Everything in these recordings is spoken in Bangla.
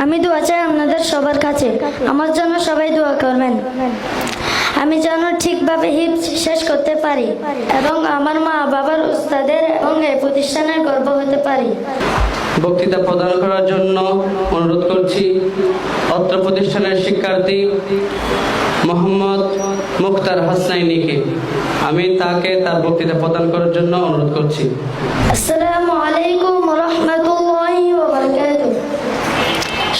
আমি দোয়া চাই আপনাদের সবার কাছে, আমার জন্য সবাই দোয়া করবেন। আমি যেন ঠিকভাবে হিফজ শেষ করতে পারি এবং আমার মা বাবার উস্তাদের এবং এই প্রতিষ্ঠানের গর্ব হতে পারি। বক্তৃতা প্রদান করার জন্য অনুরোধ করছি অত্র প্রতিষ্ঠানের শিক্ষার্থী মোহাম্মদ মুখতার হাসনাইনিকে। আমি তাকে তার বক্তৃতা প্রদান করার জন্য অনুরোধ করছি। আসসালামু আলাইকুম ওয়া রাহমাতুল্লাহি ওয়া বারাকাতুহু।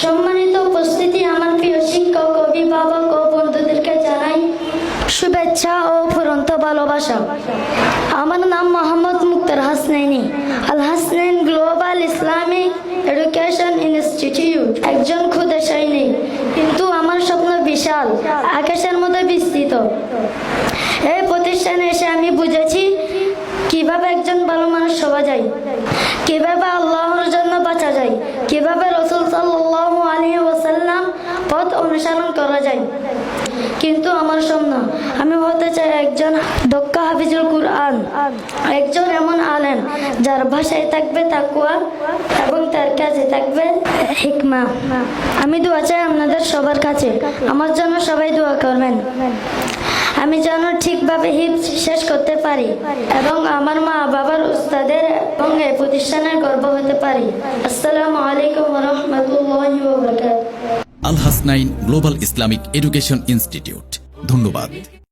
সম্মানিত উপস্থিতি, আমার প্রিয় শিক্ষক, অভিভাবক ও বন্ধুদেরকে জানাই শুভেচ্ছা ও ফুরন্ত ভালোবাসা। আমার নাম Mohammad Mukhtar Hasnaini, Al Hasnain global Islamic education institute একজন ক্ষুদে সৈনিক, কিন্তু আমার স্বপ্ন বিশাল, আকাশের মধ্যে বিস্তৃত। এই প্রতিষ্ঠানে এসে আমি বুঝেছি কিভাবে একজন ভালো মানুষ হওয়া যায়, কিভাবে আল্লাহর জন্য বাঁচা যায়, কিভাবে রাসূল সাল্লাল্লাহু আলাইহি ওয়াসাল্লাম পথ অনুসরণ করা যায়। কিন্তু আমার স্বপ্ন, আমি হতে চাই একজন দক্ষ হাফিজুল কুরআন, একজন এমন আলেম যার ভাষায় থাকবে তাকওয়া এবং তার কাজে থাকবে হিকমা। আমি দোয়া চাই আপনাদের সবার কাছে, আমার জন্য সবাই দোয়া করবেন। আমি যেন ঠিকভাবে হিফজ শেষ করতে পারি এবং আমার মা বাবার উস্তাদের এবং এই প্রতিষ্ঠানের গর্ব হতে পারি। আসসালামু আলাইকুম ওয়া রাহমাতুল্লাহি ওয়া বারাকাতুহু। Al Hasnain global Islamic education institute. ধন্যবাদ।